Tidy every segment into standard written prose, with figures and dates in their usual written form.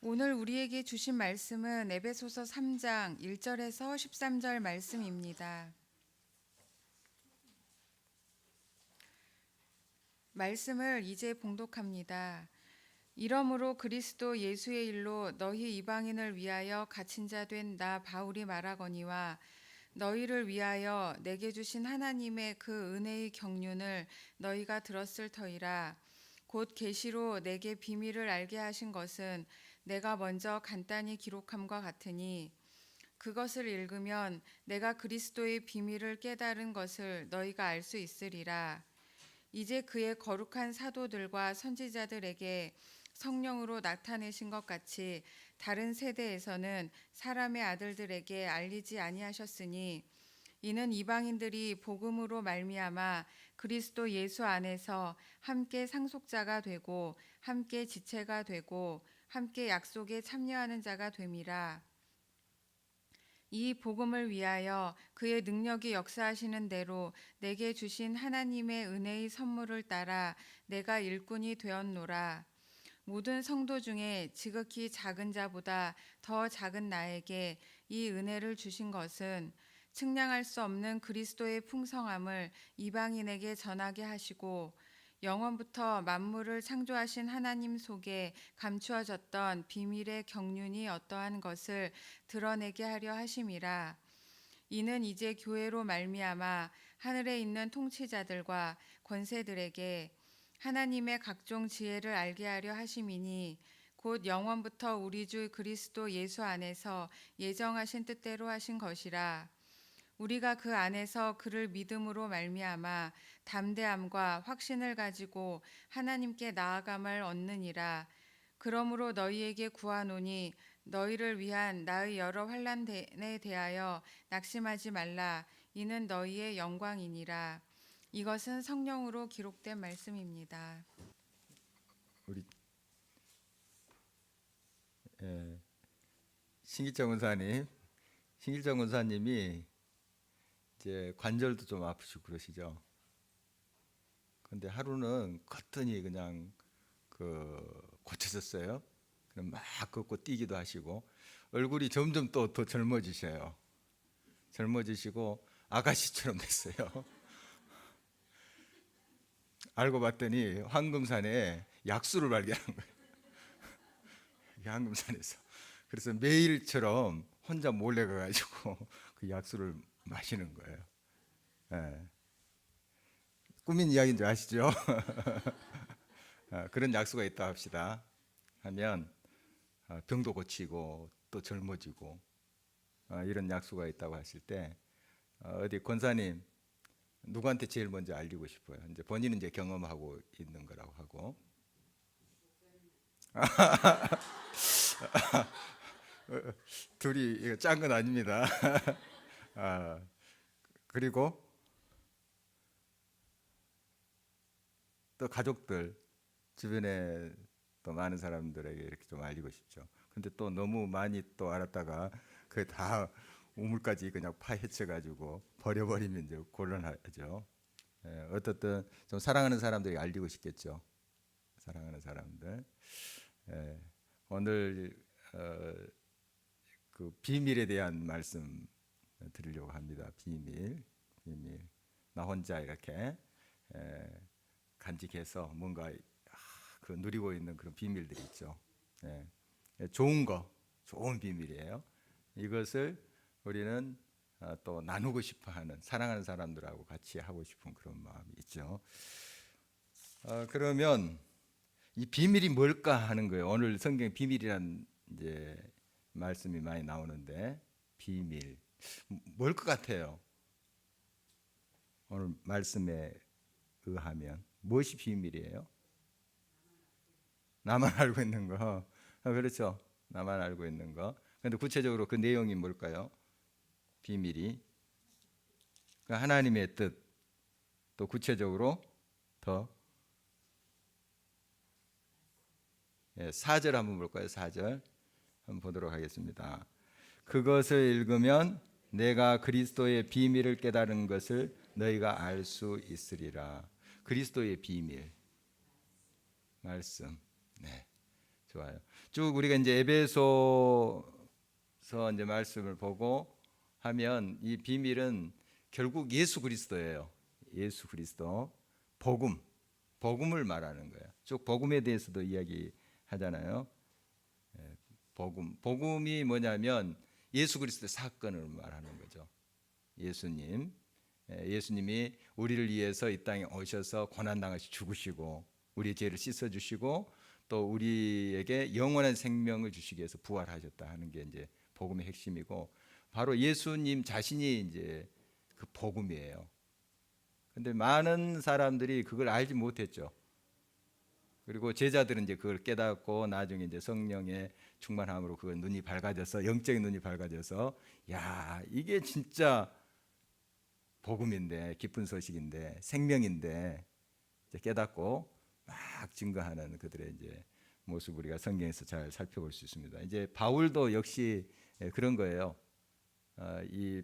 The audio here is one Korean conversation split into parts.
오늘 우리에게 주신 말씀은 에베소서 3장 1절에서 13절 말씀입니다. 말씀을 이제 봉독합니다. 이러므로 그리스도 예수의 일로 너희 이방인을 위하여 갇힌 자 된 나 바울이 말하거니와 너희를 위하여 내게 주신 하나님의 그 은혜의 경륜을 너희가 들었을 터이라. 곧 계시로 내게 비밀을 알게 하신 것은 내가 먼저 간단히 기록함과 같으니 그것을 읽으면 내가 그리스도의 비밀을 깨달은 것을 너희가 알 수 있으리라. 이제 그의 거룩한 사도들과 선지자들에게 성령으로 나타내신 것 같이 다른 세대에서는 사람의 아들들에게 알리지 아니하셨으니 이는 이방인들이 복음으로 말미암아 그리스도 예수 안에서 함께 상속자가 되고 함께 지체가 되고 함께 약속에 참여하는 자가 됨이라. 이 복음을 위하여 그의 능력이 역사하시는 대로 내게 주신 하나님의 은혜의 선물을 따라 내가 일꾼이 되었노라. 모든 성도 중에 지극히 작은 자보다 더 작은 나에게 이 은혜를 주신 것은 측량할 수 없는 그리스도의 풍성함을 이방인에게 전하게 하시고 영원부터 만물을 창조하신 하나님 속에 감추어졌던 비밀의 경륜이 어떠한 것을 드러내게 하려 하심이라. 이는 이제 교회로 말미암아 하늘에 있는 통치자들과 권세들에게 하나님의 각종 지혜를 알게 하려 하심이니 곧 영원부터 우리 주 그리스도 예수 안에서 예정하신 뜻대로 하신 것이라. 우리가 그 안에서 그를 믿음으로 말미암아 담대함과 확신을 가지고 하나님께 나아감을 얻느니라. 그러므로 너희에게 구하노니 너희를 위한 나의 여러 환난에 대하여 낙심하지 말라. 이는 너희의 영광이니라. 이것은 성령으로 기록된 말씀입니다. 우리 신길정 원사님이 이제 관절도 좀 아프시고 그러시죠. 근데 하루는 거뜬히 그냥 고쳐졌어요. 그럼 막 걷고 뛰기도 하시고 얼굴이 점점 또 더 젊어지셔요. 젊어지시고 아가씨처럼 됐어요. 알고 봤더니 황금산에 약수를 발견한 거예요. 황금산에서. 그래서 매일처럼 혼자 몰래 가가지고 그 약수를 마시는 거예요. 예. 꾸민 이야기인 줄 아시죠? 그런 약수가 있다 합시다. 하면 병도 고치고 또 젊어지고 이런 약수가 있다고 하실 때 어디 권사님 누구한테 제일 먼저 알리고 싶어요? 이제 본인은 이제 경험하고 있는 거라고 하고 둘이 짠 건 아닙니다. 그리고 또 가족들 주변에 또 많은 사람들에게 이렇게 좀 알리고 싶죠. 근데 또 너무 많이 또 알았다가 그 다 우물까지 그냥 파헤쳐 가지고 버려버리면 이제 곤란하죠. 어떻든 좀 사랑하는 사람들에게 알리고 싶겠죠. 사랑하는 사람들. 오늘 그 비밀에 대한 말씀 드리려고 합니다. 비밀. 나 혼자 이렇게 간직해서 뭔가 그 누리고 있는 그런 비밀들이 있죠. 좋은 거, 좋은 비밀이에요. 이것을 우리는 또 나누고 싶어하는 사랑하는 사람들하고 같이 하고 싶은 그런 마음이 있죠. 그러면 이 비밀이 뭘까 하는 거예요. 오늘 성경 비밀이란 이제 말씀이 많이 나오는데 비밀 뭘 것 같아요? 오늘 말씀에 의하면 무엇이 비밀이에요? 나만 알고 있는 거. 그렇죠. 나만 알고 있는 거. 그런데 구체적으로 그 내용이 뭘까요? 비밀이 그 하나님의 뜻. 또 구체적으로 더 4절 한번 볼까요? 4절 한번 보도록 하겠습니다. 그것을 읽으면 내가 그리스도의 비밀을 깨달은 것을 너희가 알 수 있으리라. 그리스도의 비밀 말씀. 네. 좋아요. 쭉 우리가 이제 에베소서 이제 말씀을 보고 하면 이 비밀은 결국 예수 그리스도예요. 예수 그리스도 복음을 말하는 거예요. 쭉 복음에 대해서도 이야기하잖아요. 복음이 뭐냐면 예수 그리스도의 사건을 말하는 거죠. 예수님이 우리를 위해서 이 땅에 오셔서 고난 당하시 죽으시고 우리의 죄를 씻어 주시고 또 우리에게 영원한 생명을 주시기 위해서 부활하셨다 하는 게 이제 복음의 핵심이고 바로 예수님 자신이 이제 그 복음이에요. 근데 많은 사람들이 그걸 알지 못했죠. 그리고 제자들은 이제 그걸 깨닫고 나중에 이제 성령의 충만함으로 그 눈이 밝아져서 영적인 눈이 밝아져서 야, 이게 진짜 복음인데 기쁜 소식인데 생명인데 이제 깨닫고 막 증거하는 그들의 이제 모습 우리가 성경에서 잘 살펴볼 수 있습니다. 이제 바울도 역시 그런 거예요. 이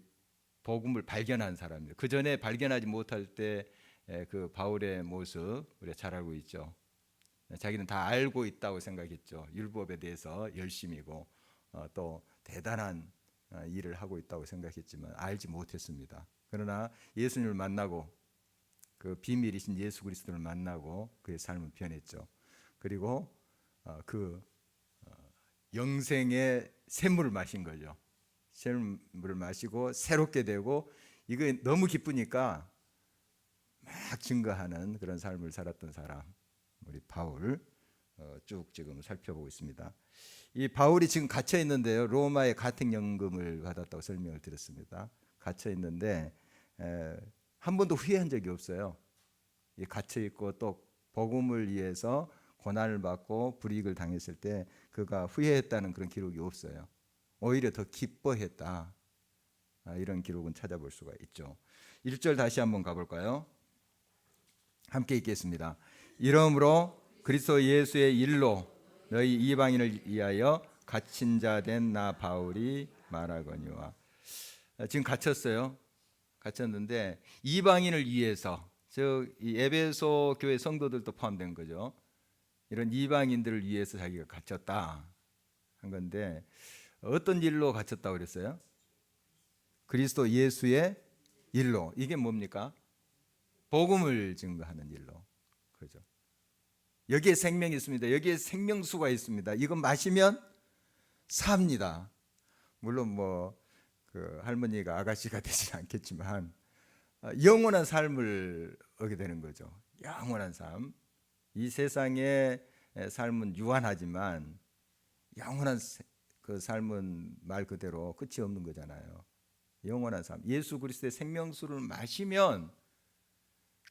복음을 발견한 사람입니다. 그 전에 발견하지 못할 때 그 바울의 모습 우리가 잘 알고 있죠. 자기는 다 알고 있다고 생각했죠. 율법에 대해서 열심이고 또 대단한 일을 하고 있다고 생각했지만 알지 못했습니다. 그러나 예수님을 만나고 그 비밀이신 예수 그리스도를 만나고 그의 삶은 변했죠. 그리고 그 영생의 샘물을 마신 거죠. 샘물을 마시고 새롭게 되고 이거 너무 기쁘니까 막 증거하는 그런 삶을 살았던 사람 우리 바울 쭉 지금 살펴보고 있습니다. 이 바울이 지금 갇혀 있는데요. 로마의 가택연금을 받았다고 설명을 드렸습니다. 갇혀 있는데 한 번도 후회한 적이 없어요. 갇혀 있고 또 복음을 위해서 고난을 받고 불이익을 당했을 때 그가 후회했다는 그런 기록이 없어요. 오히려 더 기뻐했다. 이런 기록은 찾아볼 수가 있죠. 1절 다시 한번 가볼까요? 함께 읽겠습니다. 이러므로 그리스도 예수의 일로 너희 이방인을 위하여 갇힌 자 된 나 바울이 말하거니와. 지금 갇혔어요. 갇혔는데 이방인을 위해서 즉 이 에베소 교회 성도들도 포함된 거죠. 이런 이방인들을 위해서 자기가 갇혔다 한 건데 어떤 일로 갇혔다고 그랬어요? 그리스도 예수의 일로. 이게 뭡니까? 복음을 증거하는 일로. 그죠? 여기에 생명이 있습니다. 여기에 생명수가 있습니다. 이거 마시면 삽니다. 물론 그 할머니가 아가씨가 되지 않겠지만 영원한 삶을 얻게 되는 거죠. 영원한 삶. 이 세상의 삶은 유한하지만 영원한 그 삶은 말 그대로 끝이 없는 거잖아요. 영원한 삶. 예수 그리스도의 생명수를 마시면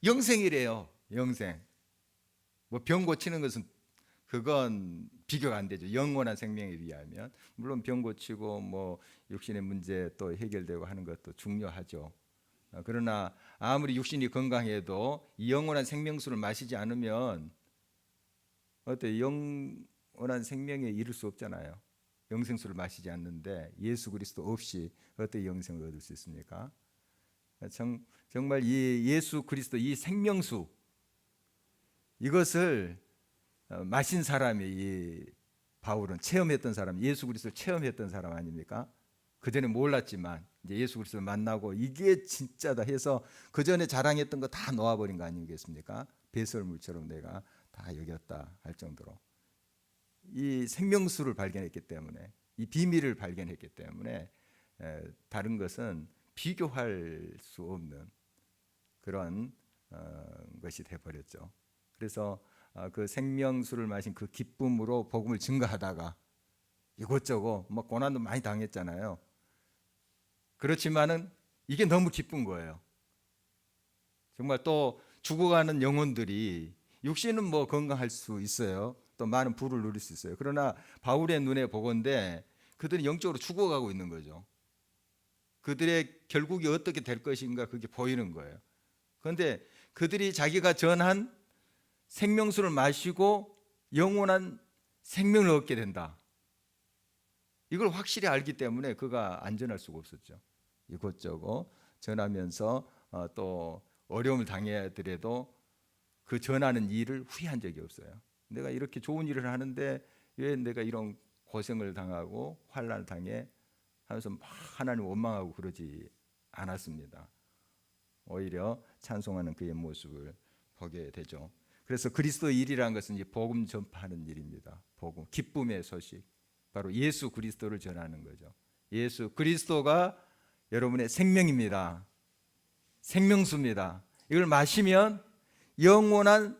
영생이래요. 영생. 병 고치는 것은 그건 비교가 안 되죠. 영원한 생명에 비하면. 물론 병 고치고 육신의 문제 또 해결되고 하는 것도 중요하죠. 그러나 아무리 육신이 건강해도 이 영원한 생명수를 마시지 않으면 어때 영원한 생명에 이를 수 없잖아요. 영생수를 마시지 않는데 예수 그리스도 없이 어떻게 영생을 얻을 수 있습니까? 정말 이 예수 그리스도 이 생명수 이것을 마신 사람이 이 바울은 체험했던 사람, 예수 그리스도를 체험했던 사람 아닙니까? 그 전에 몰랐지만 이제 예수 그리스도를 만나고 이게 진짜다 해서 그 전에 자랑했던 거 다 놓아버린 거 아니겠습니까? 배설물처럼 내가 다 여겼다 할 정도로 이 생명수를 발견했기 때문에 이 비밀을 발견했기 때문에 다른 것은 비교할 수 없는 그런 것이 되어버렸죠. 그래서 그 생명수를 마신 그 기쁨으로 복음을 증거하다가 이곳저곳 고난도 많이 당했잖아요. 그렇지만은 이게 너무 기쁜 거예요. 정말 또 죽어가는 영혼들이 육신은 건강할 수 있어요. 또 많은 부를 누릴 수 있어요. 그러나 바울의 눈에 보건대 그들이 영적으로 죽어가고 있는 거죠. 그들의 결국이 어떻게 될 것인가 그게 보이는 거예요. 그런데 그들이 자기가 전한 생명수를 마시고 영원한 생명을 얻게 된다. 이걸 확실히 알기 때문에 그가 안전할 수가 없었죠. 이곳저곳 전하면서 또 어려움을 당하더라도 그 전하는 일을 후회한 적이 없어요. 내가 이렇게 좋은 일을 하는데 왜 내가 이런 고생을 당하고 환난을 당해 하면서 막 하나님 원망하고 그러지 않았습니다. 오히려 찬송하는 그의 모습을 보게 되죠. 그래서 그리스도 일이라는 것은 이제 복음 전파하는 일입니다. 복음, 기쁨의 소식, 바로 예수 그리스도를 전하는 거죠. 예수 그리스도가 여러분의 생명입니다. 생명수입니다. 이걸 마시면 영원한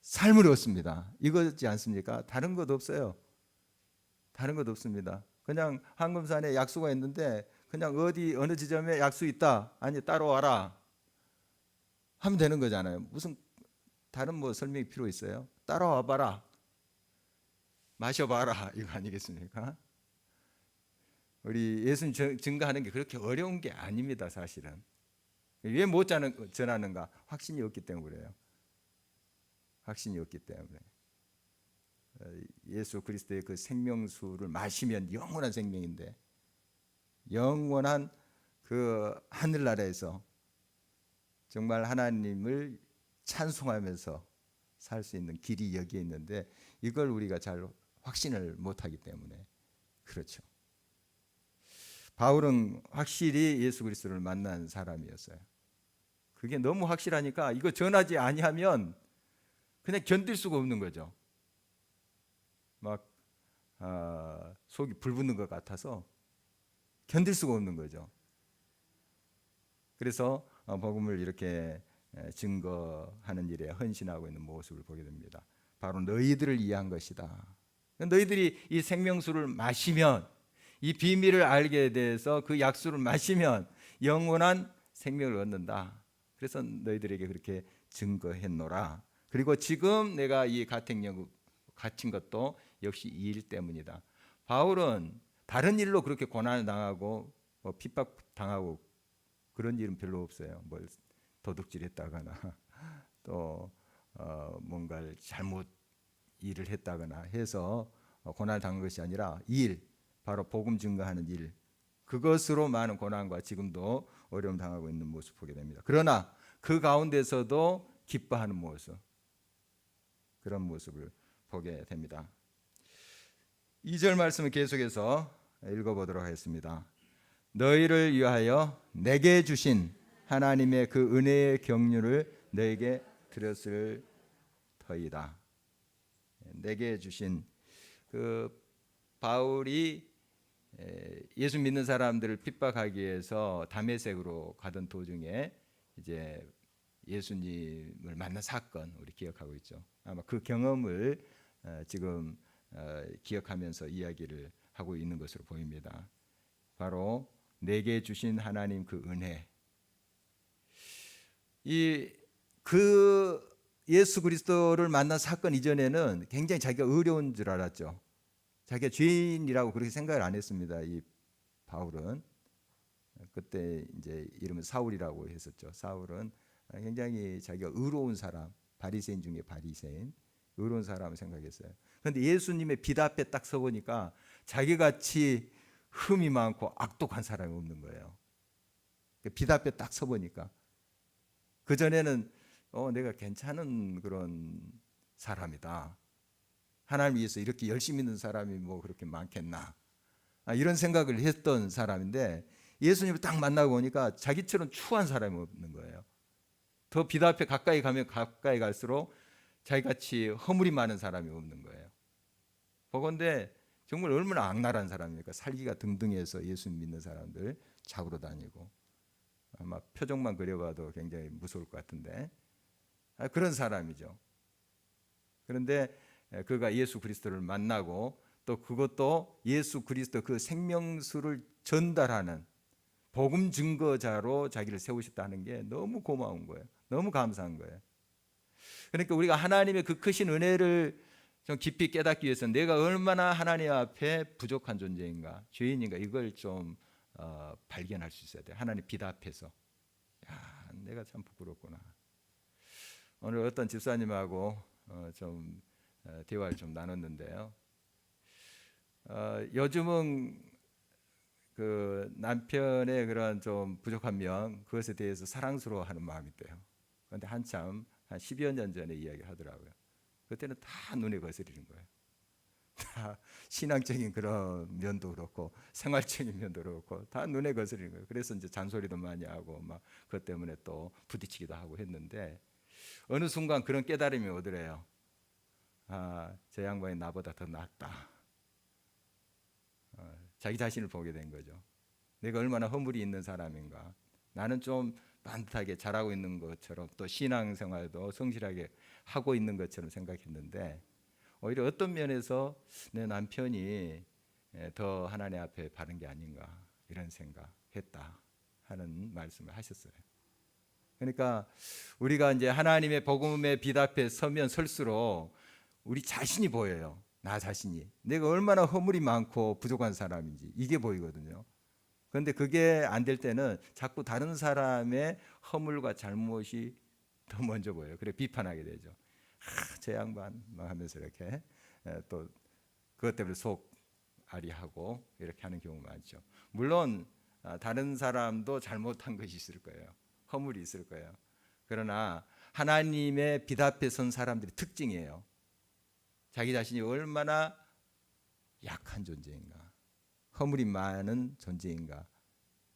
삶을 얻습니다. 이거지 않습니까? 다른 것 없어요. 다른 것 없습니다. 그냥 황금산에 약수가 있는데 그냥 어디 어느 지점에 약수 있다, 아니 따라와라 하면 되는 거잖아요. 무슨 다른 뭐 설명이 필요 있어요? 따라와 봐라, 마셔봐라, 이거 아니겠습니까? 우리 예수님 증거하는 게 그렇게 어려운 게 아닙니다. 사실은 왜 못 전하는가? 확신이 없기 때문에 그래요. 확신이 없기 때문에. 예수 그리스도의 그 생명수를 마시면 영원한 생명인데, 영원한 그 하늘나라에서 정말 하나님을 찬송하면서 살 수 있는 길이 여기에 있는데, 이걸 우리가 잘 확신을 못하기 때문에 그렇죠. 바울은 확실히 예수 그리스도를 만난 사람이었어요. 그게 너무 확실하니까 이거 전하지 아니하면 그냥 견딜 수가 없는 거죠. 막 속이 불붙는 것 같아서 견딜 수가 없는 거죠. 그래서 복음을 이렇게 증거하는 일에 헌신하고 있는 모습을 보게 됩니다. 바로 너희들을 위한 것이다. 너희들이 이 생명수를 마시면, 이 비밀을 알게 돼서 그 약수를 마시면 영원한 생명을 얻는다. 그래서 너희들에게 그렇게 증거했노라. 그리고 지금 내가 이 가택연금 갇힌 것도 역시 이 일 때문이다. 바울은 다른 일로 그렇게 고난을 당하고 핍박 당하고 그런 일은 별로 없어요. 뭘 도둑질했다거나 또 뭔가를 잘못 일을 했다거나 해서 고난을 당한 것이 아니라 일, 바로 복음 증거하는 일, 그것으로 많은 고난과 지금도 어려움 당하고 있는 모습 보게 됩니다. 그러나 그 가운데서도 기뻐하는 모습, 그런 모습을 보게 됩니다. 2절 말씀을 계속해서 읽어보도록 하겠습니다. 너희를 위하여 내게 주신 하나님의 그 은혜의 경륜을 너에게 드렸을 터이다. 내게 주신, 그 바울이 예수 믿는 사람들을 핍박하기 위해서 다메섹으로 가던 도중에 이제 예수님을 만난 사건 우리 기억하고 있죠. 아마 그 경험을 지금 기억하면서 이야기를 하고 있는 것으로 보입니다. 바로 내게 주신 하나님 그 은혜. 그 예수 그리스도를 만난 사건 이전에는 굉장히 자기가 어려운 줄 알았죠. 자기가 죄인이라고 그렇게 생각을 안 했습니다. 이 바울은 그때 이제 이름은 사울이라고 했었죠. 사울은 굉장히 자기가 의로운 사람, 바리새인 중에 바리새인, 의로운 사람을 생각했어요. 그런데 예수님의 빛 앞에 딱 서보니까 자기같이 흠이 많고 악독한 사람이 없는 거예요. 빛 앞에 딱 서보니까, 그 전에는 내가 괜찮은 그런 사람이다. 하나님 위해서 이렇게 열심히 있는 사람이 뭐 그렇게 많겠나, 이런 생각을 했던 사람인데 예수님을 딱 만나고 보니까 자기처럼 추한 사람이 없는 거예요. 더 빛 앞에 가까이 가면 가까이 갈수록 자기같이 허물이 많은 사람이 없는 거예요. 보건대 정말 얼마나 악랄한 사람입니까? 살기가 등등해서 예수 믿는 사람들 잡으러 다니고, 아마 표정만 그려봐도 굉장히 무서울 것 같은데 그런 사람이죠. 그런데 그가 예수 그리스도를 만나고 또 그것도 예수 그리스도 그 생명수를 전달하는 복음 증거자로 자기를 세우셨다는 게 너무 고마운 거예요. 너무 감사한 거예요. 그러니까 우리가 하나님의 그 크신 은혜를 좀 깊이 깨닫기 위해서 내가 얼마나 하나님 앞에 부족한 존재인가, 죄인인가, 이걸 좀 발견할 수 있어야 돼요. 하나님 빛 앞에서, 야, 내가 참 부끄럽구나. 오늘 어떤 집사님하고 좀 대화를 좀 나눴는데요. 요즘은 그 남편의 그런 좀 부족한 면, 그것에 대해서 사랑스러워하는 마음이 있대요. 그런데 한참 한 10여 년 전에 이야기를 하더라고요. 그때는 다 눈에 거스리는 거예요. 다 신앙적인 그런 면도 그렇고 생활적인 면도 그렇고 다 눈에 거스리는 거예요. 그래서 이제 잔소리도 많이 하고 막 그것 때문에 또 부딪히기도 하고 했는데 어느 순간 그런 깨달음이 오더래요. 아, 저 양반이 나보다 더 낫다. 자기 자신을 보게 된 거죠. 내가 얼마나 허물이 있는 사람인가. 나는 좀 반듯하게 잘하고 있는 것처럼 또 신앙생활도 성실하게 하고 있는 것처럼 생각했는데 오히려 어떤 면에서 내 남편이 더 하나님 앞에 바른 게 아닌가 이런 생각했다 하는 말씀을 하셨어요. 그러니까 우리가 이제 하나님의 복음의 빛 앞에 서면 설수록 우리 자신이 보여요. 나 자신이 내가 얼마나 허물이 많고 부족한 사람인지 이게 보이거든요. 그런데 그게 안 될 때는 자꾸 다른 사람의 허물과 잘못이 더 먼저 보여요. 그래 비판하게 되죠. 저 양반 막 하면서 이렇게 또 그것 때문에 속 아리하고 이렇게 하는 경우 많죠. 물론 다른 사람도 잘못한 것이 있을 거예요. 허물이 있을 거예요. 그러나 하나님의 빛 앞에 선 사람들의 특징이에요. 자기 자신이 얼마나 약한 존재인가, 허물이 많은 존재인가.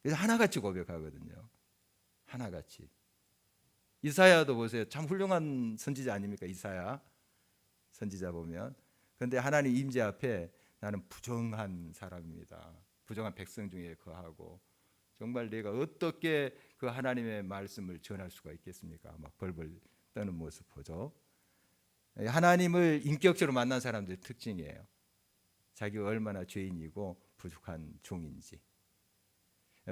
그래서 하나같이 고백하거든요. 하나같이. 이사야도 보세요. 참 훌륭한 선지자 아닙니까? 이사야 선지자 보면. 그런데 하나님 임재 앞에 나는 부정한 사람입니다. 부정한 백성 중에 거하고 정말 내가 어떻게 그 하나님의 말씀을 전할 수가 있겠습니까? 막 벌벌 떠는 모습 보죠. 하나님을 인격적으로 만난 사람들의 특징이에요. 자기가 얼마나 죄인이고 부족한 종인지.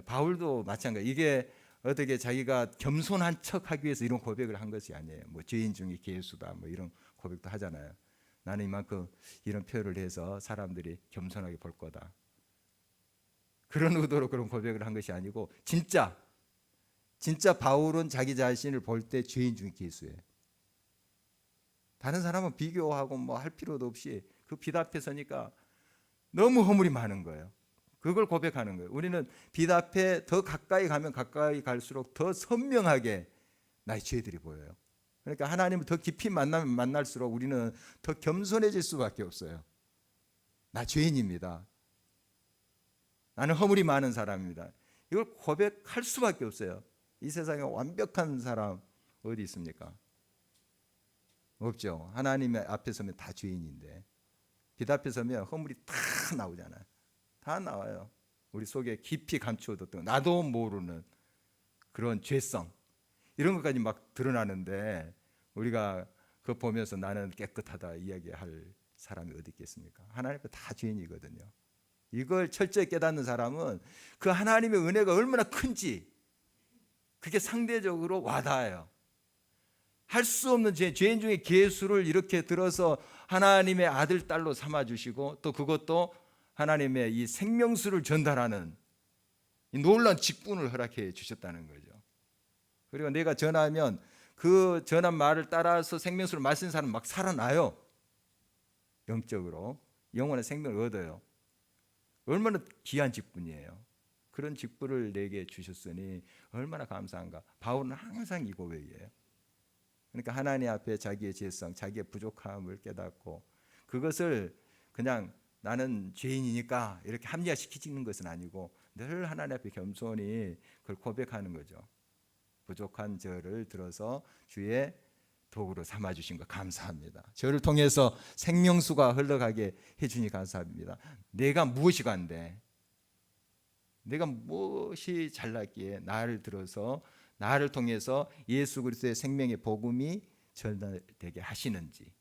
바울도 마찬가지. 이게 어떻게 자기가 겸손한 척하기 위해서 이런 고백을 한 것이 아니에요. 뭐 죄인 중에 괴수다 뭐 이런 고백도 하잖아요. 나는 이만큼 이런 표현을 해서 사람들이 겸손하게 볼 거다. 그런 의도로 그런 고백을 한 것이 아니고 진짜 바울은 자기 자신을 볼 때 죄인 중에 괴수예요. 다른 사람은 비교하고 뭐 할 필요도 없이 그 빛 앞에 서니까 너무 허물이 많은 거예요. 그걸 고백하는 거예요. 우리는 빛 앞에 더 가까이 가면 가까이 갈수록 더 선명하게 나의 죄들이 보여요. 그러니까 하나님을 더 깊이 만나면 만날수록 우리는 더 겸손해질 수밖에 없어요. 나 죄인입니다. 나는 허물이 많은 사람입니다. 이걸 고백할 수밖에 없어요. 이 세상에 완벽한 사람 어디 있습니까? 없죠. 하나님 앞에 서면 다 죄인인데 빛 앞에 서면 허물이 다 나오잖아요. 다 나와요. 우리 속에 깊이 감추어뒀던 나도 모르는 그런 죄성 이런 것까지 막 드러나는데 우리가 그거 보면서 나는 깨끗하다 이야기할 사람이 어디 있겠습니까? 하나님 앞에 다 죄인이거든요. 이걸 철저히 깨닫는 사람은 그 하나님의 은혜가 얼마나 큰지 그게 상대적으로 와닿아요. 할 수 없는 죄인 중에 괴수를 이렇게 들어서 하나님의 아들 딸로 삼아주시고 또 그것도 하나님의 이 생명수를 전달하는 이 놀라운 직분을 허락해 주셨다는 거죠. 그리고 내가 전하면 그 전한 말을 따라서 생명수를 마시는 사람은 막 살아나요. 영적으로 영원한 생명을 얻어요. 얼마나 귀한 직분이에요. 그런 직분을 내게 주셨으니 얼마나 감사한가. 바울은 항상 이 고백이에요. 그러니까 하나님 앞에 자기의 죄성, 자기의 부족함을 깨닫고 그것을 그냥 나는 죄인이니까 이렇게 합리화시키는 것은 아니고 늘 하나님 앞에 겸손히 그걸 고백하는 거죠. 부족한 저를 들어서 주의 도구로 삼아주신 거 감사합니다. 저를 통해서 생명수가 흘러가게 해주니 감사합니다. 내가 무엇이 간데 내가 무엇이 잘났기에 나를 들어서 나를 통해서 예수 그리스도의 생명의 복음이 전달되게 하시는지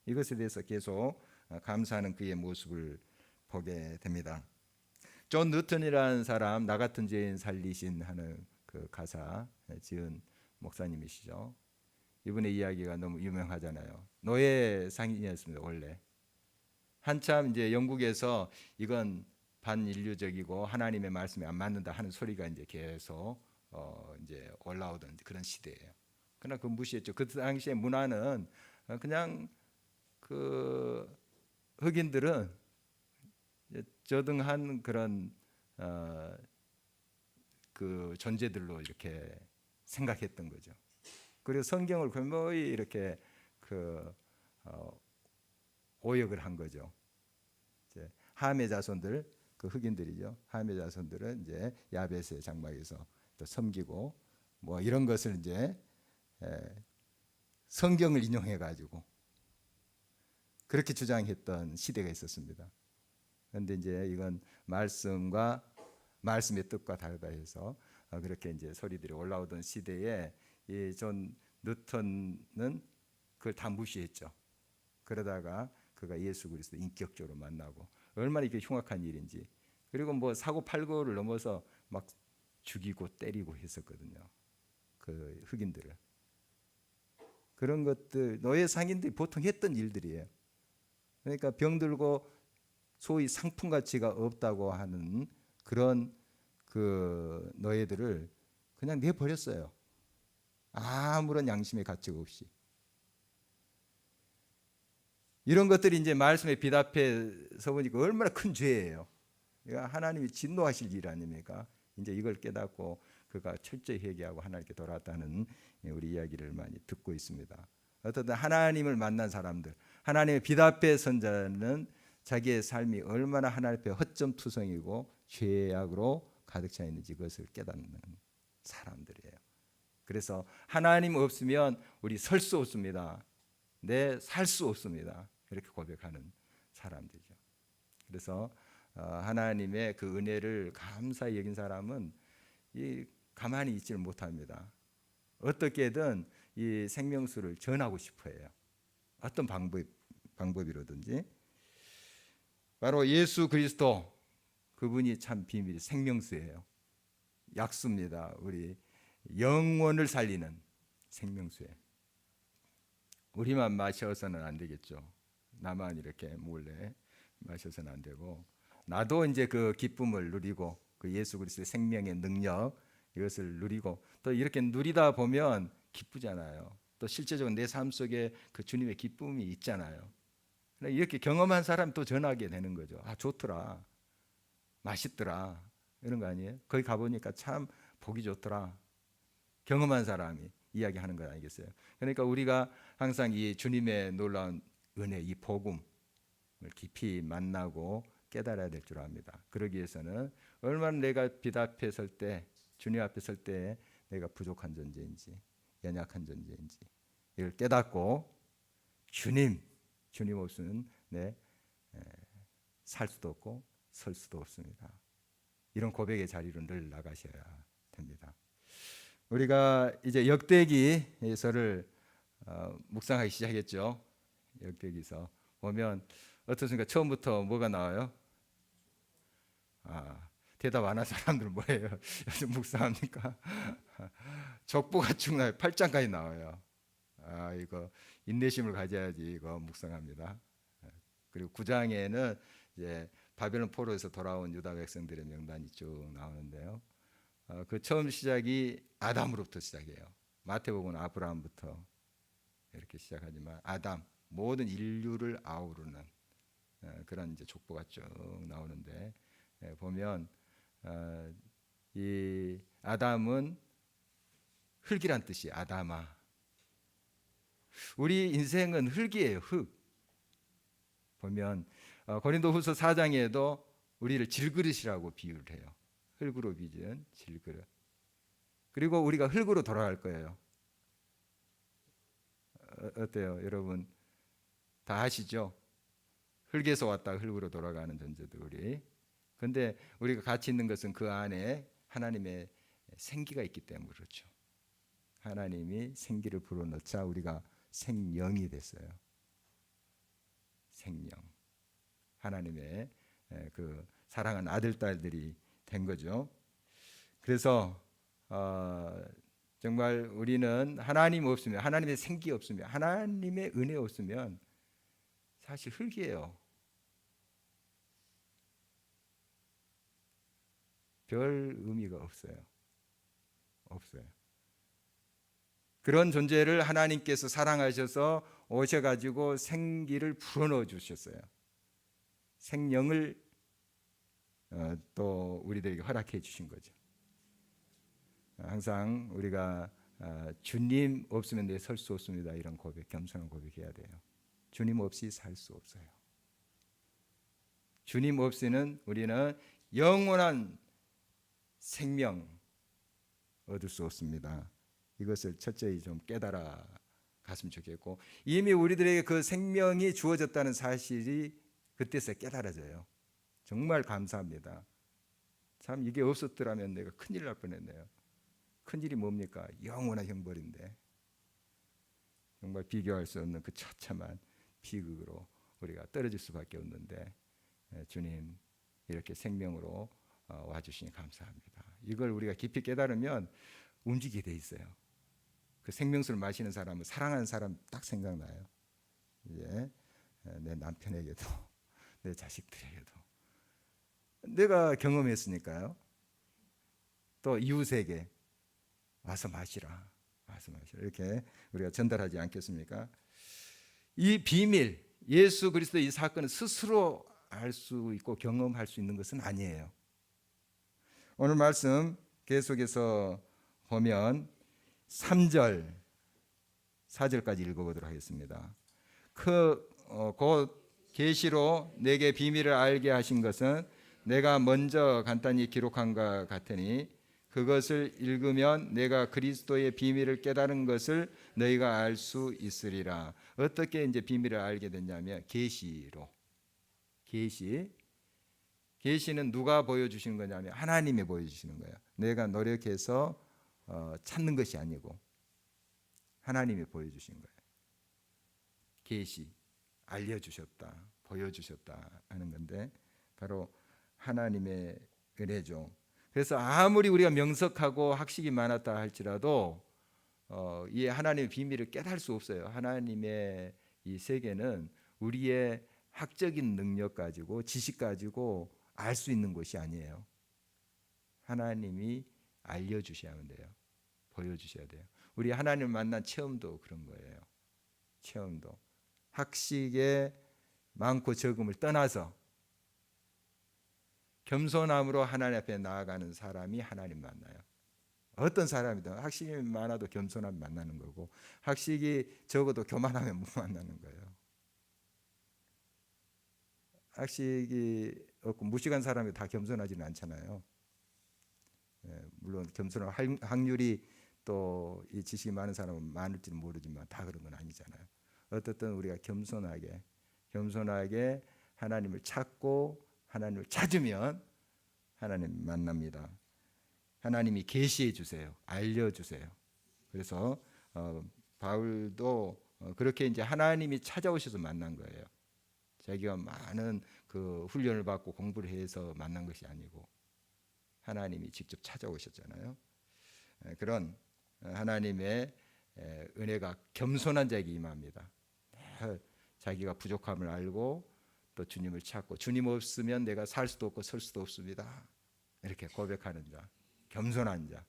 이것에 대해서 계속 감사하는 그의 모습을 보게 됩니다. 존 뉴턴이라는 사람 나 같은 죄인 살리신 하는 그 가사 지은 목사님이시죠. 이분의 이야기가 너무 유명하잖아요. 노예 상인이었습니다. 원래 한참 이제 영국에서 이건 반인류적이고 하나님의 말씀에 안 맞는다 하는 소리가 이제 계속 이제 올라오던 그런 시대예요. 그러나 그 무시했죠. 그 당시의 문화는 그냥 그 흑인들은 저등한 그런 그 존재들로 이렇게 생각했던 거죠. 그리고 성경을 거의 이렇게 오역을 한 거죠. 함의 자손들, 그 흑인들이죠. 함의 자손들은 이제 야베스의 장막에서 또 섬기고 뭐 이런 것을 이제 성경을 인용해 가지고 그렇게 주장했던 시대가 있었습니다. 그런데 이제 이건 말씀과 말씀의 뜻과 다르다 해서 그렇게 이제 소리들이 올라오던 시대에 이 존 뉴턴은 그걸 다 무시했죠. 그러다가 그가 예수 그리스도 인격적으로 만나고 얼마나 이게 흉악한 일인지, 그리고 뭐 사고 팔고를 넘어서 막 죽이고 때리고 했었거든요. 그 흑인들을. 그런 것들 노예 상인들이 보통 했던 일들이에요. 그러니까 병들고 소위 상품 가치가 없다고 하는 그런 그 노예들을 그냥 내버렸어요. 아무런 양심의 가치가 없이. 이런 것들이 이제 말씀에 비답해서 보니까 얼마나 큰 죄예요. 그러니까 하나님이 진노하실 일 아닙니까? 이제 이걸 깨닫고 그가 철저히 회개하고 하나님께 돌아왔다는 우리 이야기를 많이 듣고 있습니다. 어쨌든 하나님을 만난 사람들, 하나님의 비답의 선자는 자기의 삶이 얼마나 하나님 앞에 허점투성이고 죄악으로 가득 차 있는지 그것을 깨닫는 사람들이에요. 그래서 하나님 없으면 우리 설 수 없습니다. 네, 살 수 없습니다. 이렇게 고백하는 사람들이죠. 그래서 하나님의 그 은혜를 감사히 여긴 사람은 가만히 있지를 못합니다. 어떻게든 이 생명수를 전하고 싶어해요. 어떤 방법이로든지. 바로 예수 그리스도, 그분이 참 비밀 생명수예요. 약수입니다. 우리 영혼을 살리는 생명수에 우리만 마셔서는 안 되겠죠. 나만 이렇게 몰래 마셔서는 안 되고, 나도 이제 그 기쁨을 누리고 그 예수 그리스도의 생명의 능력 이것을 누리고, 또 이렇게 누리다 보면 기쁘잖아요. 또 실제적으로 내 삶 속에 그 주님의 기쁨이 있잖아요. 이렇게 경험한 사람 또 전하게 되는 거죠. 아, 좋더라, 맛있더라, 이런 거 아니에요? 거기 가보니까 참 보기 좋더라. 경험한 사람이 이야기하는 거 아니겠어요? 그러니까 우리가 항상 이 주님의 놀라운 은혜, 이 복음을 깊이 만나고 깨달아야 될 줄 압니다. 그러기 위해서는 얼마나 내가 비답해 설 때, 주님 앞에 설 때 내가 부족한 존재인지, 연약한 존재인지 이걸 깨닫고 주님 없으면 살 수도 없고 설 수도 없습니다. 이런 고백의 자리로 늘 나가셔야 됩니다. 우리가 이제 역대기서를 묵상하기 시작했죠. 역대기서 보면 어떻습니까? 처음부터 뭐가 나와요? 대답 안 한 사람들 뭐예요? 요즘 묵상합니까? 족보가 쭉 나와요. 8장까지 나와요. 이거 인내심을 가져야지 이거 묵상합니다. 그리고 9장에는 이제 바벨론 포로에서 돌아온 유다 백성들의 명단이 쭉 나오는데요. 그 처음 시작이 아담으로부터 시작해요. 마태복음은 아브라함부터 이렇게 시작하지만 아담, 모든 인류를 아우르는 그런 이제 족보가 쭉 나오는데, 보면 이 아담은 흙이란 뜻이 아담아. 우리 인생은 흙이에요. 흙. 보면 고린도후서 4장에도 우리를 질그릇이라고 비유를 해요. 흙으로 빚은 질그릇. 그리고 우리가 흙으로 돌아갈 거예요. 어때요, 여러분? 다 아시죠? 흙에서 왔다가 흙으로 돌아가는 존재들 우리. 근데 우리가 같이 있는 것은 그 안에 하나님의 생기가 있기 때문에 그렇죠. 하나님이 생기를 불어넣자 우리가 생명이 됐어요. 생명. 하나님의 그 사랑하는 아들 딸들이 된 거죠. 그래서 정말 우리는 하나님 없으면, 하나님의 생기 없으면, 하나님의 은혜 없으면 사실 흙이에요. 별 의미가 없어요. 그런 존재를 하나님께서 사랑하셔서 오셔가지고 생기를 불어넣어 주셨어요. 생명을 또 우리들에게 허락해 주신 거죠. 항상 우리가 주님 없으면 내 설 수 없습니다, 이런 고백, 겸손한 고백해야 돼요. 주님 없이 살 수 없어요. 주님 없이는 우리는 영원한 생명 얻을 수 없습니다. 이것을 철저히 좀 깨달아 갔으면 좋겠고, 이미 우리들에게 그 생명이 주어졌다는 사실이 그때서 깨달아져요. 정말 감사합니다. 참 이게 없었더라면 내가 큰일 날 뻔했네요. 큰일이 뭡니까? 영원한 형벌인데 정말 비교할 수 없는 그 처참한 비극으로 우리가 떨어질 수밖에 없는데, 주님 이렇게 생명으로 와주시니 감사합니다. 이걸 우리가 깊이 깨달으면 움직이게 돼 있어요. 그 생명수를 마시는 사람은 사랑하는 사람 딱 생각나요. 이제 내 남편에게도 내 자식들에게도 내가 경험했으니까요. 또 이웃에게 와서 마시라, 와서 마시라, 이렇게 우리가 전달하지 않겠습니까? 이 비밀, 예수 그리스도 이 사건은 스스로 알 수 있고 경험할 수 있는 것은 아니에요. 오늘 말씀 계속해서 보면 3절, 4절까지 읽어보도록 하겠습니다. 곧 계시로 내게 비밀을 알게 하신 것은 내가 먼저 간단히 기록한 것 같으니 그것을 읽으면 내가 그리스도의 비밀을 깨달은 것을 너희가 알 수 있으리라. 어떻게 이제 비밀을 알게 됐냐면 계시로. 계시는 누가 보여주시는 거냐면 하나님이 보여주시는 거예요. 내가 노력해서 찾는 것이 아니고 하나님이 보여주신 거예요. 계시, 알려주셨다, 보여주셨다 하는 건데 바로 하나님의 은혜죠. 그래서 아무리 우리가 명석하고 학식이 많았다 할지라도 이 하나님의 비밀을 깨달을 수 없어요. 하나님의 이 세계는 우리의 학적인 능력 가지고 지식 가지고 알 수 있는 것이 아니에요. 하나님이 알려주셔야 돼요. 보여주셔야 돼요. 우리 하나님 만난 체험도 그런 거예요. 체험도 학식의 많고 적음을 떠나서 겸손함으로 하나님 앞에 나아가는 사람이 하나님 만나요. 어떤 사람이든 학식이 많아도 겸손함 만나는 거고 학식이 적어도 교만하면 못 만나는 거예요. 학식이 없고 무식한 사람이 다 겸손하지는 않잖아요. 물론 겸손할 확률이 또 이 지식이 많은 사람은 많을지는 모르지만 다 그런 건 아니잖아요. 어떻든 우리가 겸손하게 하나님을 찾고 하나님을 찾으면 하나님 만납니다. 하나님이 계시해 주세요. 알려주세요. 그래서 바울도 그렇게 이제 하나님이 찾아오셔서 만난 거예요. 자기가 많은 그 훈련을 받고 공부를 해서 만난 것이 아니고 하나님이 직접 찾아오셨잖아요. 그런 하나님의 은혜가 겸손한 자에게 임합니다. 자기가 부족함을 알고 또 주님을 찾고 주님 없으면 내가 살 수도 없고 설 수도 없습니다. 이렇게 고백하는 자, 겸손한 자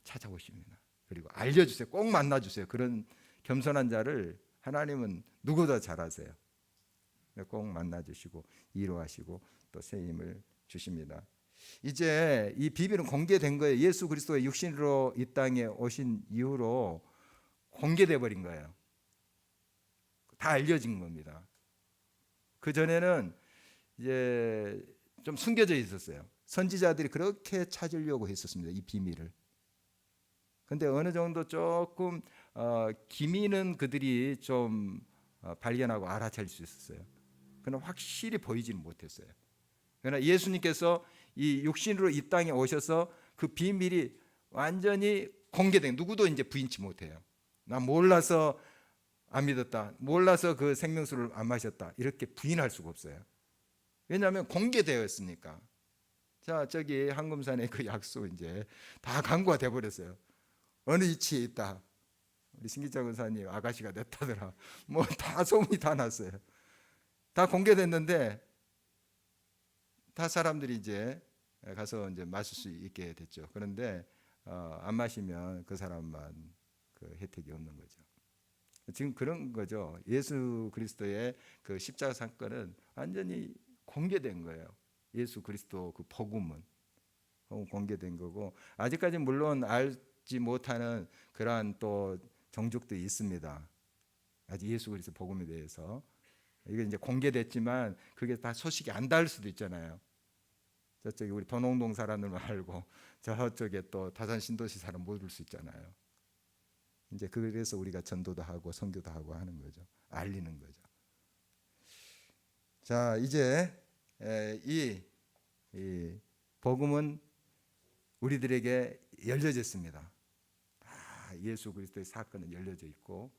찾아오십니다. 그리고 알려주세요. 꼭 만나주세요. 그런 겸손한 자를 하나님은 누구보다 잘 아세요. 꼭 만나주시고 위로하시고 또 새 힘을 주십니다. 이제 이 비밀은 공개된 거예요. 예수 그리스도가 육신으로 이 땅에 오신 이후로 공개돼 버린 거예요. 다 알려진 겁니다. 그 전에는 이제 좀 숨겨져 있었어요. 선지자들이 그렇게 찾으려고 했었습니다. 이 비밀을. 근데 어느 정도 조금 기미는 그들이 좀 발견하고 알아챌 수 있었어요. 그러나 확실히 보이지는 못했어요. 그러나 예수님께서 이 육신으로 이 땅에 오셔서 그 비밀이 완전히 공개된, 누구도 이제 부인치 못해요. 나 몰라서 안 믿었다, 몰라서 그 생명수를 안 마셨다, 이렇게 부인할 수가 없어요. 왜냐하면 공개되었으니까. 자, 저기 황금산의 그 약속 이제 다 강구가 돼 버렸어요. 어느 위치에 있다. 우리 신기자 권사님 아가씨가 냈다더라. 뭐 다 소문이 다 났어요. 다 공개됐는데 다 사람들이 이제 가서 이제 마실 수 있게 됐죠. 그런데 안 마시면 그 사람만 그 혜택이 없는 거죠. 지금 그런 거죠. 예수 그리스도의 그 십자가 사건은 완전히 공개된 거예요. 예수 그리스도 그 복음은 공개된 거고, 아직까지 물론 알지 못하는 그러한 또 종족도 있습니다. 아직 예수 그리스도 복음에 대해서 이게 이제 공개됐지만 그게 다 소식이 안 닿을 수도 있잖아요. 저쪽에 우리 도농동 사람들만 알고 저쪽에 또 다산 신도시 사람 못 올 수 있잖아요. 이제 그래서 우리가 전도도 하고 선교도 하고 하는 거죠. 알리는 거죠. 자, 이제 이 복음은 우리들에게 열려졌습니다. 예수 그리스도의 사건은 열려져 있고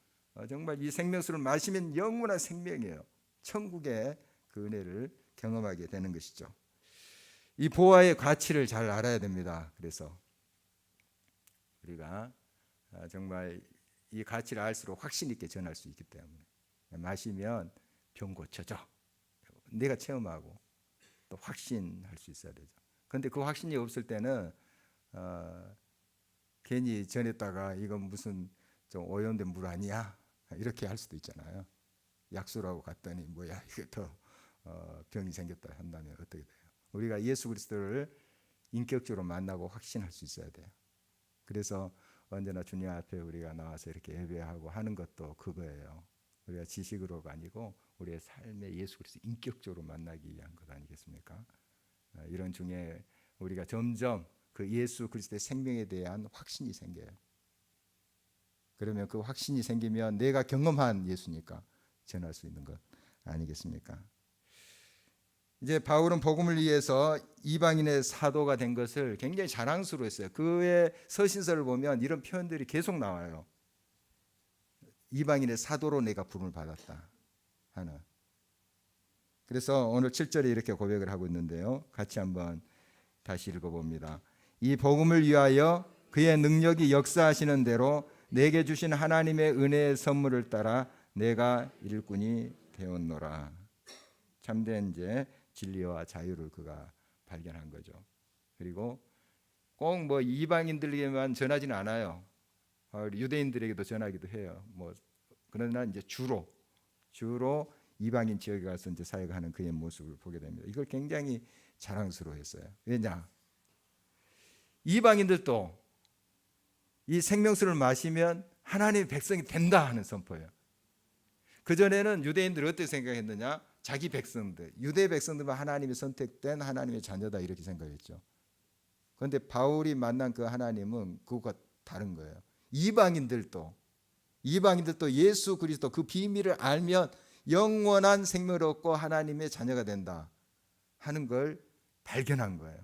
정말 이 생명수를 마시면 영원한 생명이에요. 천국의 그 은혜를 경험하게 되는 것이죠. 이 보화의 가치를 잘 알아야 됩니다. 그래서 우리가 정말 이 가치를 알수록 확신 있게 전할 수 있기 때문에 마시면 병 고쳐져. 내가 체험하고 또 확신할 수 있어야 되죠. 그런데 그 확신이 없을 때는 괜히 전했다가 이건 무슨 좀 오염된 물 아니야? 이렇게 할 수도 있잖아요. 약수라고 갔더니 뭐야 이게 더 병이 생겼다 한다면 어떻게 돼요? 우리가 예수 그리스도를 인격적으로 만나고 확신할 수 있어야 돼요. 그래서 언제나 주님 앞에 우리가 나와서 이렇게 예배하고 하는 것도 그거예요. 우리가 지식으로가 아니고 우리의 삶에 예수 그리스도 인격적으로 만나기 위한 것 아니겠습니까? 이런 중에 우리가 점점 그 예수 그리스도의 생명에 대한 확신이 생겨요. 그러면 그 확신이 생기면 내가 경험한 예수니까 전할 수 있는 것 아니겠습니까? 이제 바울은 복음을 위해서 이방인의 사도가 된 것을 굉장히 자랑스러워했어요. 그의 서신서를 보면 이런 표현들이 계속 나와요. 이방인의 사도로 내가 부름을 받았다 하는. 그래서 오늘 7절에 이렇게 고백을 하고 있는데요. 같이 한번 다시 읽어봅니다. 이 복음을 위하여 그의 능력이 역사하시는 대로 내게 주신 하나님의 은혜의 선물을 따라 내가 일꾼이 되었노라. 참된 이제 진리와 자유를 그가 발견한 거죠. 그리고 꼭 뭐 이방인들에게만 전하지는 않아요. 유대인들에게도 전하기도 해요. 뭐 그러나 이제 주로 이방인 지역에 가서 이제 사역하는 그의 모습을 보게 됩니다. 이걸 굉장히 자랑스러워했어요. 왜냐? 이방인들도 이 생명수를 마시면 하나님의 백성이 된다 하는 선포예요. 그전에는 유대인들이 어떻게 생각했느냐? 자기 백성들, 유대 백성들만 하나님이 선택된 하나님의 자녀다 이렇게 생각했죠. 그런데 바울이 만난 그 하나님은 그것과 다른 거예요. 이방인들도 예수 그리스도 그 비밀을 알면 영원한 생명을 얻고 하나님의 자녀가 된다 하는 걸 발견한 거예요.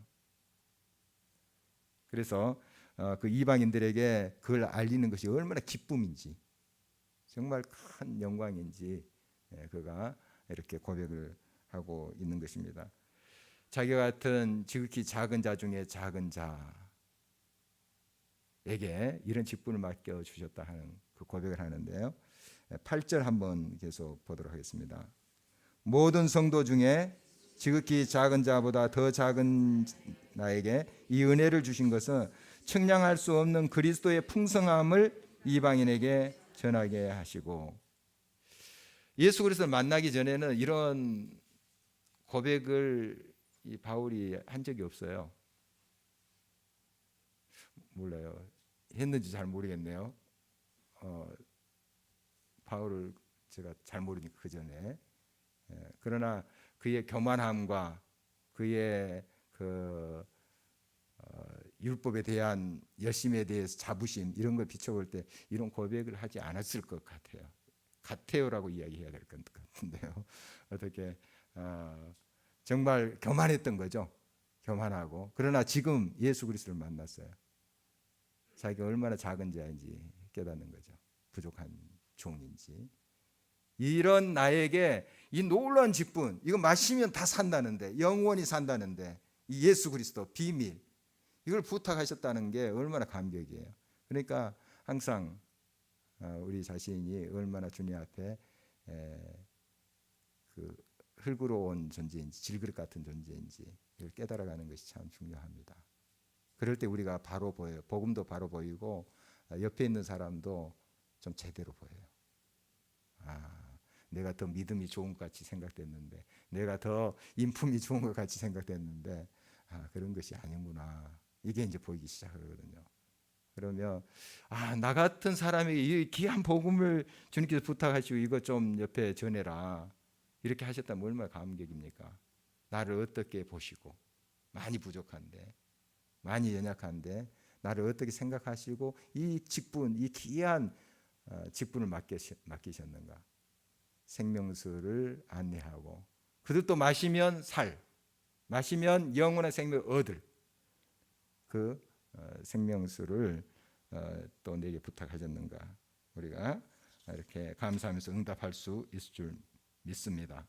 그래서 그 이방인들에게 그걸 알리는 것이 얼마나 기쁨인지 정말 큰 영광인지 그가 이렇게 고백을 하고 있는 것입니다. 자기와 같은 지극히 작은 자 중에 작은 자에게 이런 직분을 맡겨 주셨다 하는 그 고백을 하는데요. 8절 한번 계속 보도록 하겠습니다. 모든 성도 중에 지극히 작은 자보다 더 작은 나에게 이 은혜를 주신 것은 측량할 수 없는 그리스도의 풍성함을 이방인에게 전하게 하시고, 예수 그리스도를 만나기 전에는 이런 고백을 이 바울이 한 적이 없어요. 몰라요. 했는지 잘 모르겠네요. 바울을 제가 잘 모르니까 그 전에. 그러나 그의 교만함과 그의 율법에 대한 열심에 대해서 자부심 이런 걸 비춰볼 때 이런 고백을 하지 않았을 것 같아요라고 이야기해야 될 것 같은데요. 어떻게 정말 교만했던 거죠. 교만하고. 그러나 지금 예수 그리스도를 만났어요. 자기가 얼마나 작은 자인지 깨닫는 거죠. 부족한 종인지. 이런 나에게 이 놀라운 직분, 이거 마시면 다 산다는데, 영원히 산다는데, 이 예수 그리스도 비밀, 이걸 부탁하셨다는 게 얼마나 감격이에요. 그러니까 항상 우리 자신이 얼마나 주님 앞에 그 흙으로 존재인지, 질그릇 같은 존재인지 이걸 깨달아가는 것이 참 중요합니다. 그럴 때 우리가 바로 보여요. 복음도 바로 보이고 옆에 있는 사람도 좀 제대로 보여요. 내가 더 믿음이 좋은 것 같이 생각됐는데, 내가 더 인품이 좋은 것 같이 생각됐는데, 그런 것이 아니구나. 이게 이제 보이기 시작하거든요. 그러면 나 같은 사람에게 이 귀한 복음을 주님께서 부탁하시고 이거 좀 옆에 전해라. 이렇게 하셨다면 얼마나 감격입니까? 나를 어떻게 보시고, 많이 부족한데, 많이 연약한데 나를 어떻게 생각하시고 이 직분, 이 귀한 직분을 맡기셨는가? 생명수를 안내하고, 그들도 마시면 마시면 영원한 생명을 얻을 그 생명수를 또 내게 부탁하셨는가? 우리가 이렇게 감사하면서 응답할 수 있을 줄 믿습니다.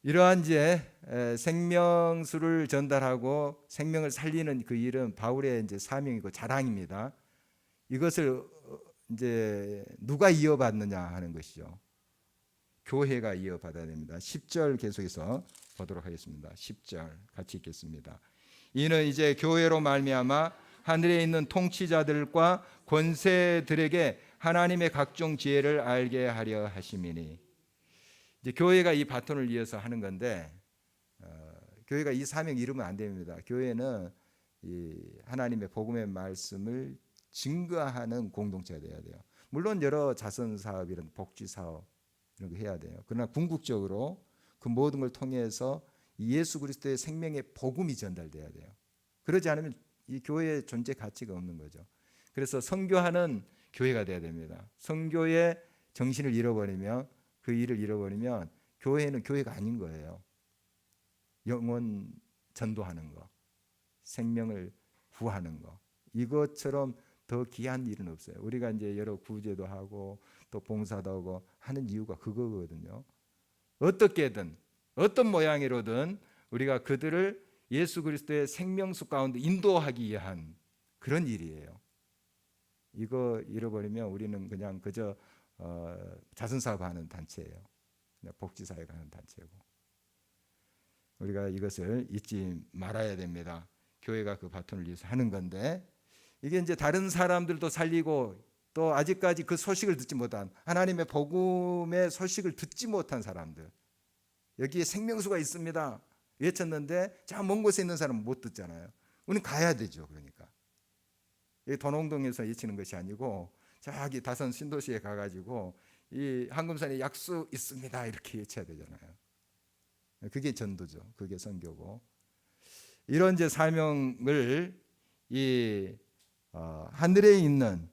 이러한 이제 생명수를 전달하고 생명을 살리는 그 일은 바울의 이제 사명이고 자랑입니다. 이것을 이제 누가 이어받느냐 하는 것이죠. 교회가 이어받아야 됩니다. 10절 계속해서 보도록 하겠습니다. 10절 같이 읽겠습니다. 이는 이제 교회로 말미암아 하늘에 있는 통치자들과 권세들에게 하나님의 각종 지혜를 알게 하려 하심이니. 이제 교회가 이 바톤을 이어서 하는 건데, 교회가 이 사명 잃으면 안 됩니다. 교회는 이 하나님의 복음의 말씀을 증거하는 공동체가 돼야 돼요. 물론 여러 자선 사업, 이런 복지 사업 이런 거 해야 돼요. 그러나 궁극적으로 그 모든 걸 통해서 예수 그리스도의 생명의 복음이 전달돼야 돼요. 그러지 않으면 이 교회의 존재 가치가 없는 거죠. 그래서 선교하는 교회가 돼야 됩니다. 선교의 정신을 잃어버리면, 그 일을 잃어버리면 교회는 교회가 아닌 거예요. 영혼 전도하는 거, 생명을 구하는 거, 이것처럼 더 귀한 일은 없어요. 우리가 이제 여러 구제도 하고 또 봉사도 하고 하는 이유가 그거거든요. 어떻게든 어떤 모양으로든 우리가 그들을 예수 그리스도의 생명수 가운데 인도하기 위한 그런 일이에요. 이거 잃어버리면 우리는 그냥 그저 자선사업하는 단체예요. 그냥 복지사회가 하는 단체고. 우리가 이것을 잊지 말아야 됩니다. 교회가 그 바톤을 위해서 하는 건데, 이게 이제 다른 사람들도 살리고 또 아직까지 그 소식을 듣지 못한, 하나님의 복음의 소식을 듣지 못한 사람들, 여기에 생명수가 있습니다 외쳤는데 저 먼 곳에 있는 사람은 못 듣잖아요. 우리는 가야 되죠. 그러니까 돈홍동에서 외치는 것이 아니고 저기 다선 신도시에 가가지고 이 한금산에 약수 있습니다 이렇게 외쳐야 되잖아요. 그게 전도죠. 그게 선교고. 이런 이제 사명을 이 하늘에 있는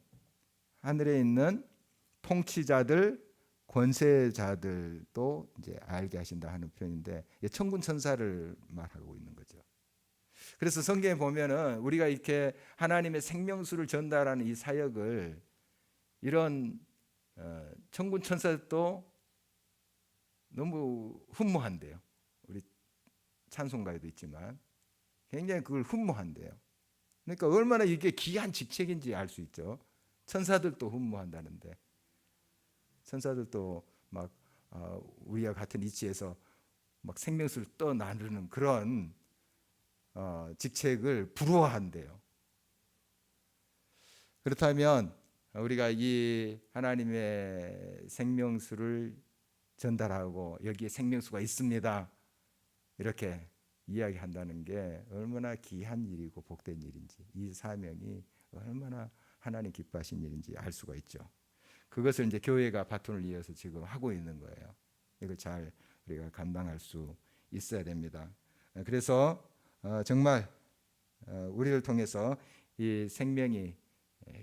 통치자들, 권세자들도 이제 알게 하신다 하는 표현인데, 천군 천사를 말하고 있는 거죠. 그래서 성경에 보면은 우리가 이렇게 하나님의 생명수를 전달하는 이 사역을, 이런 천군 천사도 너무 흠모한대요. 우리 찬송가에도 있지만 굉장히 그걸 흠모한대요. 그러니까 얼마나 이게 귀한 직책인지 알 수 있죠. 천사들도 흠모한다는데, 천사들도 막 우리와 같은 이치에서 막 생명수를 떠 나누는 그런 직책을 부러워한대요. 그렇다면 우리가 이 하나님의 생명수를 전달하고 여기에 생명수가 있습니다 이렇게 이야기한다는 게 얼마나 귀한 일이고 복된 일인지, 이 사명이 얼마나 하나님 기뻐하신 일인지 알 수가 있죠. 그것을 이제 교회가 바톤을 이어서 지금 하고 있는 거예요. 이걸 잘 우리가 감당할 수 있어야 됩니다. 그래서 정말 우리를 통해서 이 생명이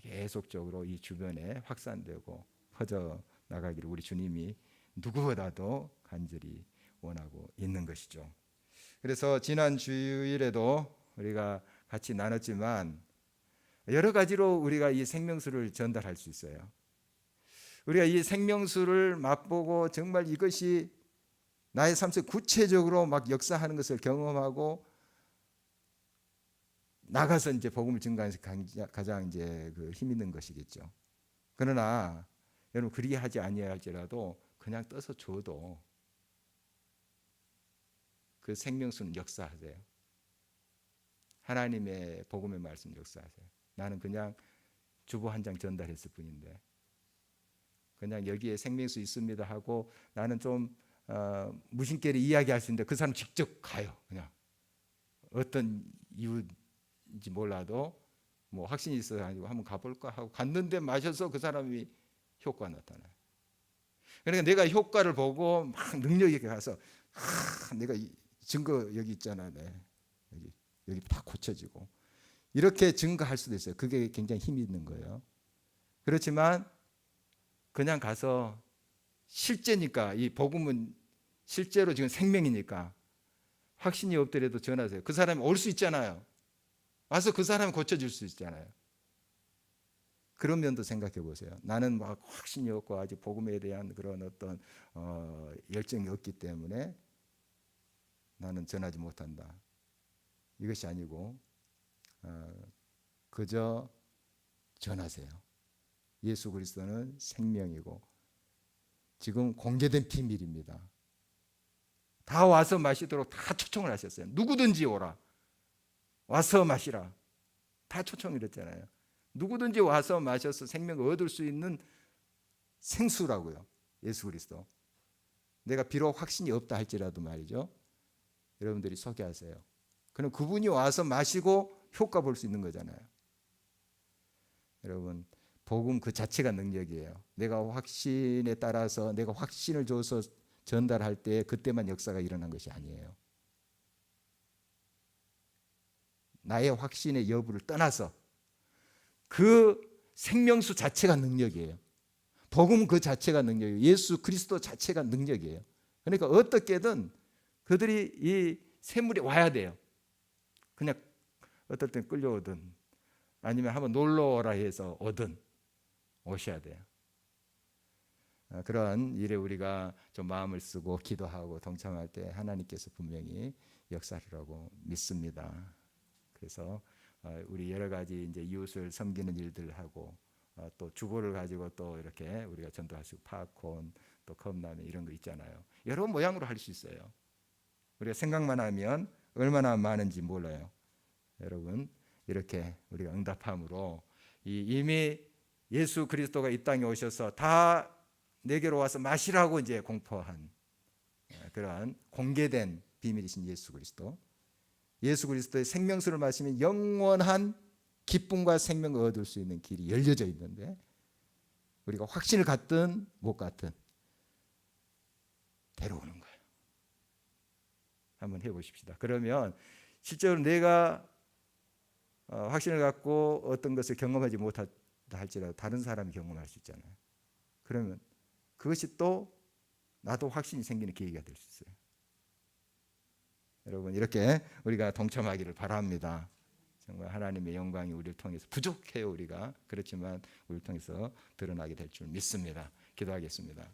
계속적으로 이 주변에 확산되고 퍼져 나가기를 우리 주님이 누구보다도 간절히 원하고 있는 것이죠. 그래서 지난 주일에도 우리가 같이 나눴지만 여러 가지로 우리가 이 생명수를 전달할 수 있어요. 우리가 이 생명수를 맛보고 정말 이것이 나의 삶 속에 구체적으로 막 역사하는 것을 경험하고 나가서 이제 복음을 증가해서 가장 이제 그 힘 있는 것이겠죠. 그러나 여러분 그리 하지 아니할지라도 그냥 떠서 줘도 그 생명수는 역사하세요. 하나님의 복음의 말씀 역사하세요. 나는 그냥 주보 한 장 전달했을 뿐인데, 그냥 여기에 생명수 있습니다 하고 나는 좀 무심결에 이야기할 수 있는데 그 사람 직접 가요. 그냥 어떤 이유인지 몰라도 뭐 확신이 있어서 아니고 한번 가볼까 하고 갔는데 마셔서 그 사람이 효과가 나타나요. 그러니까 내가 효과를 보고 막 능력 있게 가서 내가 이 증거 여기 있잖아, 네. 여기 다 고쳐지고 이렇게 증거할 수도 있어요. 그게 굉장히 힘이 있는 거예요. 그렇지만 그냥 가서 실제니까 이 복음은 실제로 지금 생명이니까 확신이 없더라도 전하세요. 그 사람이 올 수 있잖아요. 와서 그 사람이 고쳐질 수 있잖아요. 그런 면도 생각해 보세요. 나는 막 확신이 없고 아직 복음에 대한 그런 어떤 열정이 없기 때문에 나는 전하지 못한다. 이것이 아니고 그저 전하세요. 예수 그리스도는 생명이고 지금 공개된 비밀입니다. 다 와서 마시도록 다 초청을 하셨어요. 누구든지 오라. 와서 마시라. 다 초청을 했잖아요. 누구든지 와서 마셔서 생명을 얻을 수 있는 생수라고요. 예수 그리스도. 내가 비록 확신이 없다 할지라도 말이죠. 여러분들이 소개하세요. 그럼 그분이 와서 마시고 효과 볼 수 있는 거잖아요. 여러분, 복음 그 자체가 능력이에요. 내가 확신에 따라서 내가 확신을 줘서 전달할 때 그때만 역사가 일어난 것이 아니에요. 나의 확신의 여부를 떠나서 그 생명수 자체가 능력이에요. 복음 그 자체가 능력이에요. 예수 그리스도 자체가 능력이에요. 그러니까 어떻게든 그들이 이 샘물이 와야 돼요. 그냥 어떨 땐 끌려오든 아니면 한번 놀러 오라 해서 오든 오셔야 돼요. 그런 일에 우리가 좀 마음을 쓰고 기도하고 동참할 때 하나님께서 분명히 역사하리라고 믿습니다. 그래서 우리 여러 가지 이제 이웃을 섬기는 일들을 하고 또 주보를 가지고 또 이렇게 우리가 전도할 수 있고 팝콘 또 컵라면 이런 거 있잖아요. 여러 모양으로 할 수 있어요. 우리가 생각만 하면 얼마나 많은지 몰라요. 여러분 이렇게 우리가 응답함으로 이미 예수 그리스도가 이 땅에 오셔서 다 내게로 와서 마시라고 이제 공포한 그러한 공개된 비밀이신 예수 그리스도. 예수 그리스도의 생명수를 마시면 영원한 기쁨과 생명을 얻을 수 있는 길이 열려져 있는데 우리가 확신을 갖든 못 갖든 데려오는 거예요. 한번 해보십시다. 그러면 실제로 내가 확신을 갖고 어떤 것을 경험하지 못하다 할지라도 다른 사람이 경험할 수 있잖아요. 그러면 그것이 또 나도 확신이 생기는 계기가 될 수 있어요. 여러분 이렇게 우리가 동참하기를 바랍니다. 정말 하나님의 영광이 우리를 통해서 부족해요 우리가. 그렇지만 우리를 통해서 드러나게 될 줄 믿습니다. 기도하겠습니다.